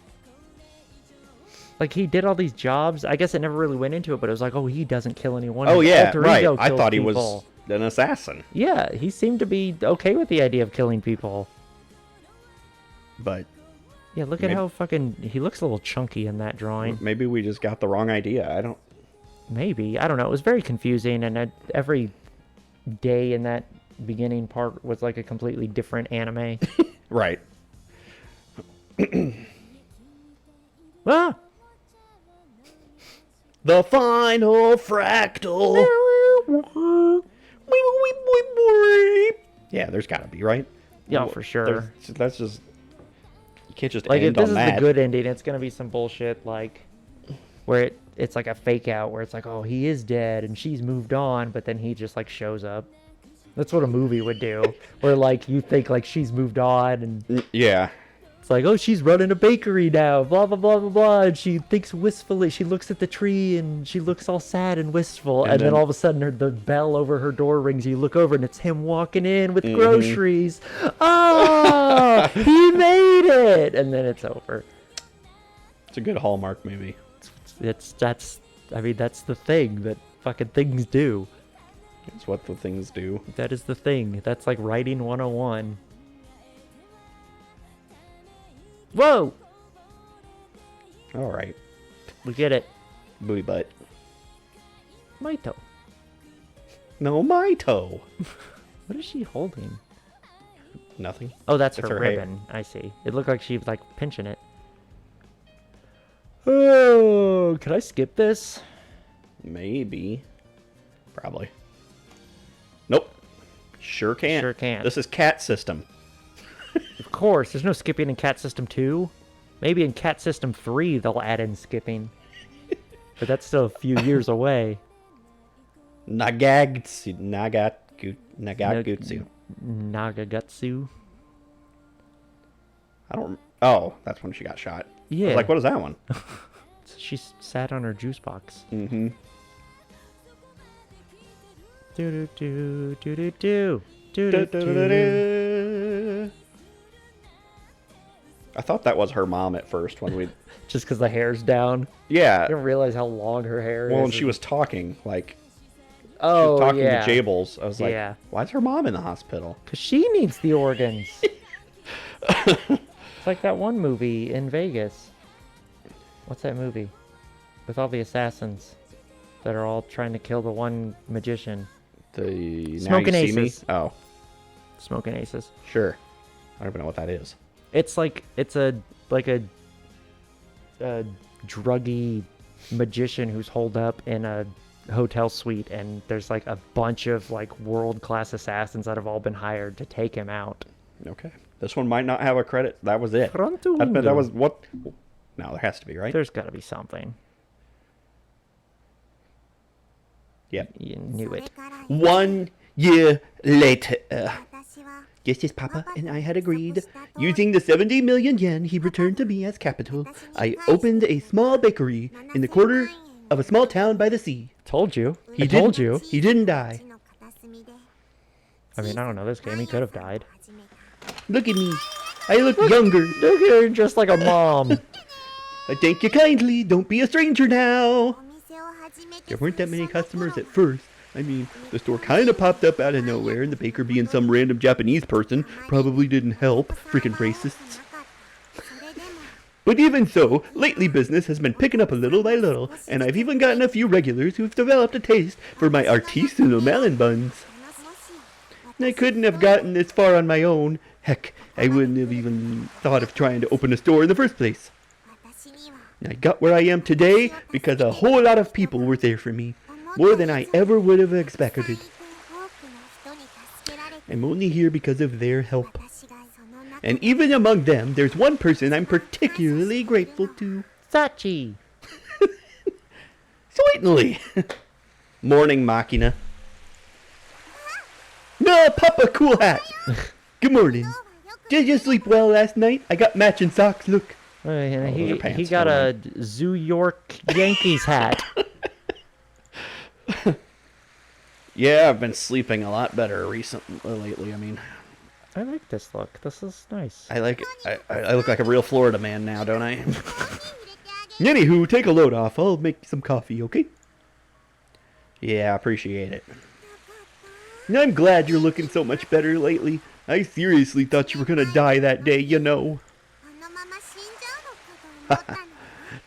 Like he did all these jobs. I guess it never really went into it, but it was like, oh, he doesn't kill anyone. Oh, His yeah. alter Right. ego I kills thought he people. was an assassin. Yeah, he seemed to be okay with the idea of killing people. But Yeah, look at how fucking he looks a little chunky in that drawing. maybe we just got the wrong idea. I don't. Maybe, I don't know. It was very confusing, and every day in that beginning part was like a completely different anime. Right. Ah! The final fractal. Yeah, there's gotta be, right? Yeah, for sure. That's just. You can't just Like if end this on is that. the good ending, it's gonna be some bullshit like where it's like a fake out where it's like, oh, he is dead and she's moved on, but then he just like shows up. That's what a movie would do, where like you think like she's moved on and Yeah. it's like, oh, she's running a bakery now, blah blah blah blah blah, and she thinks wistfully. She looks at the tree and she looks all sad and wistful, and then all of a sudden the bell over her door rings. You look over and it's him walking in with groceries. Oh, he made it, and then it's over. It's a good Hallmark movie. I mean that's the thing that fucking things do. It's what the things do. That is the thing. That's like writing 101. Whoa! All right. We get it. Booty butt. Maito. No, my toe. What is she holding? Nothing. Oh, that's It's her her hair. ribbon. I see. It looked like she was like pinching it. Oh, can I skip this? Maybe. Probably. Nope. Sure can't. Sure can't. This is cat system. Of course, there's no skipping in Cat System 2. Maybe in Cat System 3 they'll add in skipping. But that's still a few years away. Nagatsu. Nagagatsu. I don't. Oh, that's when she got shot. I Yeah. was like, what is that one? She sat on her juice box. Mm-hmm. Do do do do do do do do do. I thought that was her mom at first when we. Just because the hair's down. Yeah. I didn't realize how long her hair is. Well, when she was talking, like, oh, she was talking yeah. to Jables. I was like, Yeah. why is her mom in the hospital? Because she needs the organs. It's like that one movie in Vegas. What's that movie? With all the assassins that are all trying to kill the one magician. The Smoking Now You See Me? Aces. Oh, Smoking Aces. sure. I don't even know what that is. It's like, it's a druggy magician who's holed up in a hotel suite, and there's like a bunch of like world-class assassins that have all been hired to take him out. Okay. This one might not have a credit. That was it. Pronto I bet window. that was what. No, there has to be, right? There's got to be something. Yep. You knew it. 1 year later. Just as Papa and I had agreed, using the 70 million yen he returned to me as capital, I opened a small bakery in the corner of a small town by the sea. Told you. He told you. He didn't die. I mean, I don't know this game. He could have died. Look at me. I look younger. Look at her, just like a mom. I thank you kindly. Don't be a stranger now. There weren't that many customers at first. I mean, the store kind of popped up out of nowhere, and the baker being some random Japanese person probably didn't help. Freaking racists. But even so, lately business has been picking up a little by little, and I've even gotten a few regulars who've developed a taste for my artisanal melon buns. I couldn't have gotten this far on my own. Heck, I wouldn't have even thought of trying to open a store in the first place. I got where I am today because a whole lot of people were there for me, more than I ever would have expected. I'm only here because of their help. And even among them, there's one person I'm particularly grateful to. Sachi. Certainly. Morning, Makina. No, Papa, cool hat. Good morning. Did you sleep well last night? I got matching socks, look. He pants, got hold a Zoo York Yankees hat. Yeah, I've been sleeping a lot better lately. I mean, I like this look. This is nice. I like it. I look like a real Florida man now, don't I? Anywho, take a load off. I'll make some coffee, okay? Yeah, I appreciate it. I'm glad you're looking so much better lately. I seriously thought you were gonna die that day, you know.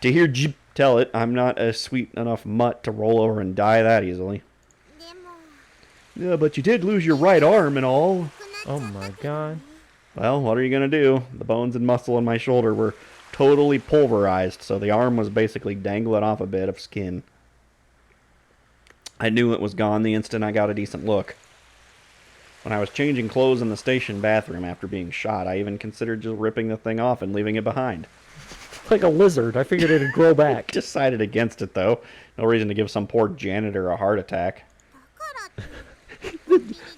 To hear Jip tell it, I'm not a sweet enough mutt to roll over and die that easily. Yeah, but you did lose your right arm and all. Oh my god. Well, what are you gonna do? The bones and muscle in my shoulder were totally pulverized, so the arm was basically dangling off a bit of skin. I knew it was gone the instant I got a decent look. When I was changing clothes in the station bathroom after being shot, I even considered just ripping the thing off and leaving it behind. Like a lizard. I figured it'd grow back. Decided against it, though. No reason to give some poor janitor a heart attack.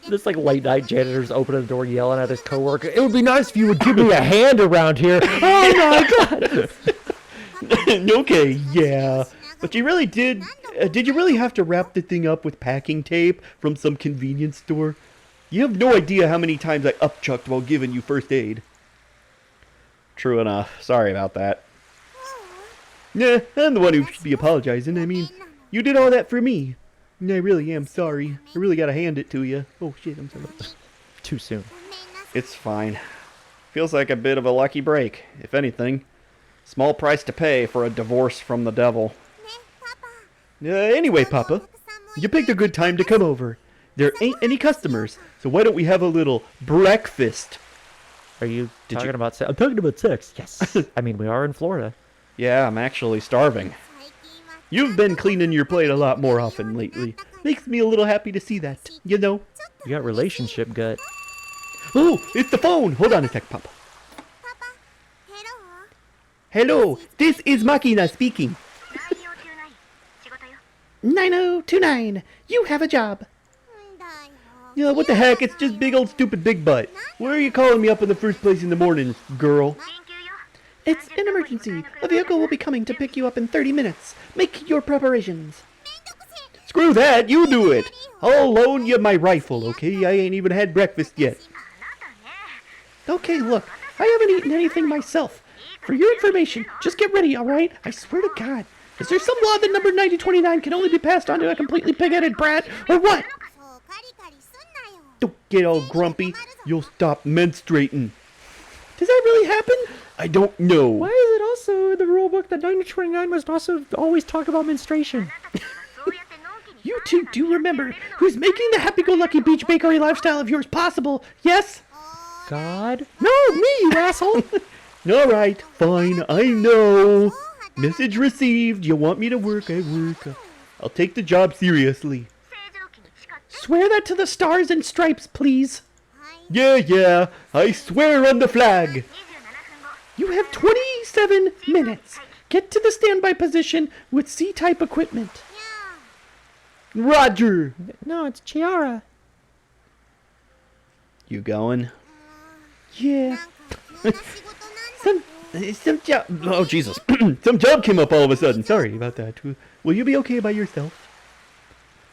This like late night janitors opening the door yelling at his coworker. It would be nice if you would give me a hand around here. Oh my god. Okay, yeah. But you really did you really have to wrap the thing up with packing tape from some convenience store? You have no idea how many times I upchucked while giving you first aid. True enough. Sorry about that. Nah, I'm the one who should be apologizing. I mean, you did all that for me. And I really am sorry. I really gotta hand it to you. Oh shit, I'm sorry. Too soon. It's fine. Feels like a bit of a lucky break, if anything. Small price to pay for a divorce from the devil. Anyway, Papa, you picked a good time to come over. There ain't any customers, so why don't we have a little breakfast? Are you talking about sex? I'm talking about sex. Yes. I mean, we are in Florida. Yeah, I'm actually starving. You've been cleaning your plate a lot more often lately. Makes me a little happy to see that, you know. You got relationship gut. Oh, it's the phone! Hold on a sec, Papa. Hello, this is Makina speaking. 9029, you have a job. Yeah, what the heck, it's just big old stupid big butt. Why are you calling me up in the first place in the morning, girl? It's an emergency. A vehicle will be coming to pick you up in 30 minutes. Make your preparations. Screw that, you do it. I'll loan you my rifle, okay? I ain't even had breakfast yet. Okay, look, I haven't eaten anything myself. For your information, just get ready, alright? I swear to God. Is there some law that number 9029 can only be passed on to a completely pig-headed brat, or what? Don't get all grumpy. You'll stop menstruating. Does that really happen? I don't know. Why is it also in the rule book that 9029 must also always talk about menstruation? You two do remember who's making the happy-go-lucky beach bakery lifestyle of yours possible, yes? God? No, me, you asshole. All right, fine, I know. Message received. You want me to work, I work. I'll take the job seriously. Swear that to the stars and stripes, please. Yeah, I swear on the flag. You have 27 minutes. Get to the standby position with C-type equipment. Roger. No, it's Chiara. You going? Yeah. Some job. Oh, Jesus. Some job came up all of a sudden. Sorry about that. Will you be okay by yourself?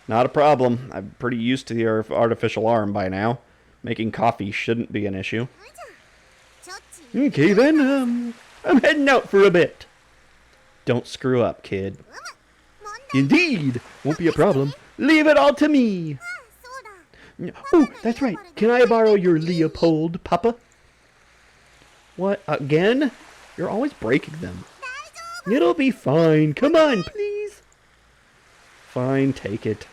Not a problem. I'm pretty used to the artificial arm by now. Making coffee shouldn't be an issue. Okay, then, I'm heading out for a bit. Don't screw up, kid. Indeed. Won't be a problem. Leave it all to me. Oh, that's right. Can I borrow your Leopold, Papa? What, again? You're always breaking them. It'll be fine. Come on, please. Fine, take it.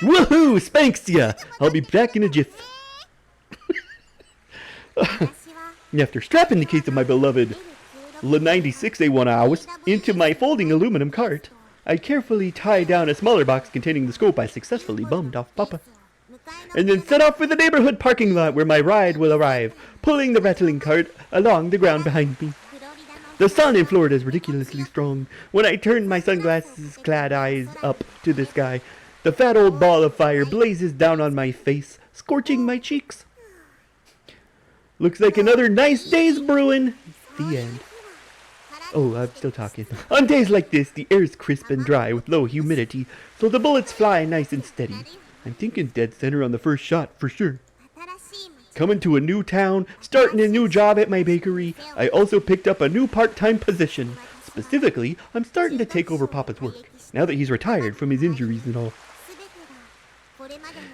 Woohoo! Spanks ya! I'll be back in a jiff. After strapping the case of my beloved La-96A1 hours into my folding aluminum cart, I carefully tie down a smaller box containing the scope I successfully bummed off Papa, and then set off for the neighborhood parking lot where my ride will arrive, pulling the rattling cart along the ground behind me. The sun in Florida is ridiculously strong. When I turn my sunglasses-clad eyes up to the sky, the fat old ball of fire blazes down on my face, scorching my cheeks. Looks like another nice day's brewing. The end. Oh, I'm still talking. On days like this, the air's crisp and dry with low humidity, so the bullets fly nice and steady. I'm thinking dead center on the first shot, for sure. Coming to a new town, starting a new job at my bakery, I also picked up a new part-time position. Specifically, I'm starting to take over Papa's work, now that he's retired from his injuries and all.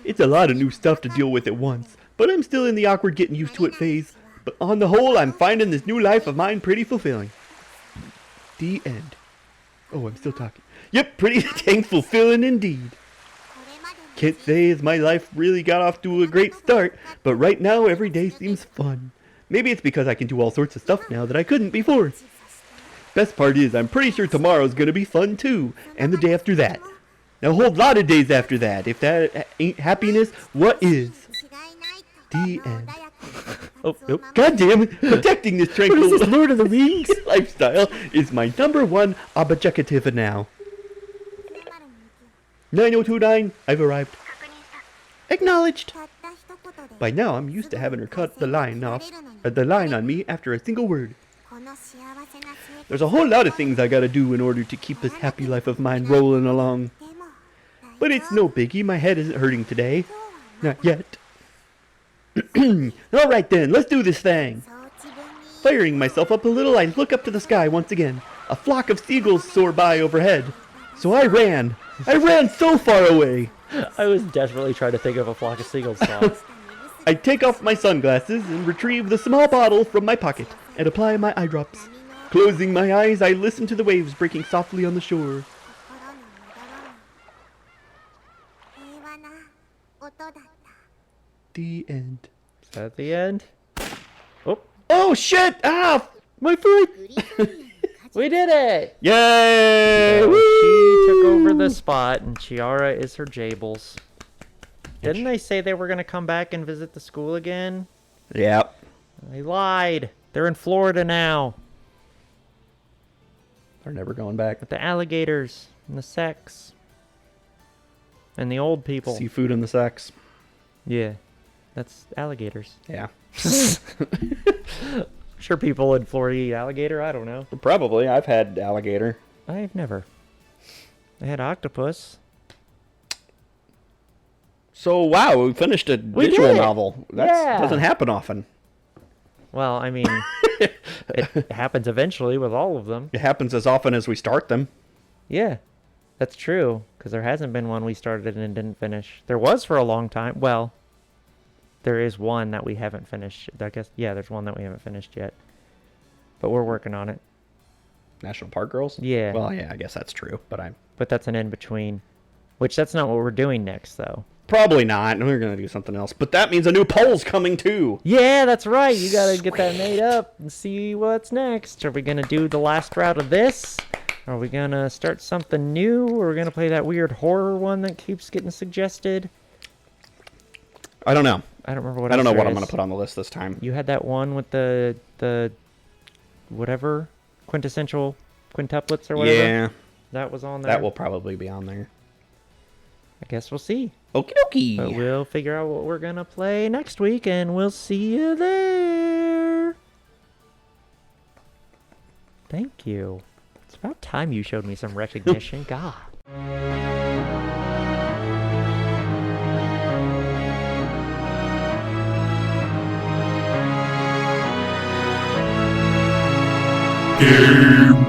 It's a lot of new stuff to deal with at once, but I'm still in the awkward getting used to it phase. But on the whole, I'm finding this new life of mine pretty fulfilling. The end. Oh, I'm still talking. Yep, pretty dang fulfilling indeed. Can't say as my life really got off to a great start, but right now every day seems fun. Maybe it's because I can do all sorts of stuff now that I couldn't before. Best part is, I'm pretty sure tomorrow's gonna be fun too, and the day after that. Now a whole lot of days after that. If that ain't happiness, what is? The end. Oh, nope. God damn it! Protecting this tranquil What is this, Lord of the Rings? lifestyle is my #1 objective now. 9029, I've arrived. Acknowledged. By now, I'm used to having her cut the line on me after a single word. There's a whole lot of things I gotta do in order to keep this happy life of mine rolling along. But it's no biggie, my head isn't hurting today. Not yet. Alright then, let's do this thing. Firing myself up a little, I look up to the sky once again. A flock of seagulls soar by overhead. So I ran. I ran so far away. I was desperately trying to think of a flock of seagulls song. I take off my sunglasses and retrieve the small bottle from my pocket and apply my eye drops. Closing my eyes, I listen to the waves breaking softly on the shore. The end. Is that the end? Oh, Oh shit! Ah! My foot! we did it! Yay! So Woo! she took over the spot, and Chiara is her Jables. Didn't they say they were going to come back and visit the school again? Yep. They lied. They're in Florida now. They're never going back. With the alligators and the sex. And the old people. Seafood and the sex. Yeah. That's alligators. Yeah. Sure people in Florida eat alligator. I don't know. Probably. I've had alligator. I've never. I had octopus. So, wow, we finished a We visual did it! novel. That Yeah. doesn't happen often. Well, I mean, it happens eventually with all of them. It happens as often as we start them. Yeah, that's true. Because there hasn't been one we started and didn't finish. There was for a long time. Well, there is one that we haven't finished. I guess, yeah, there's one that we haven't finished yet. But we're working on it. National Park Girls? Yeah. Well, yeah, I guess that's true. But that's an in-between. Which, that's not what we're doing next, though. Probably not. We're going to do something else. But that means a new poll's coming, too. Yeah, that's right. You gotta get that made up and see what's next. Are we gonna do the last route of this? Are we gonna start something new? Or are we gonna play that weird horror one that keeps getting suggested? I don't know. I don't remember what I don't know else what there I'm going is. to put on the list this time. You had that one with the whatever quintessential quintuplets or whatever. Yeah, That was on there. that will probably be on there. I guess we'll see. Okie dokie. But we'll figure out what we're gonna play next week, and we'll see you there. Thank you. It's about time you showed me some recognition. God. Game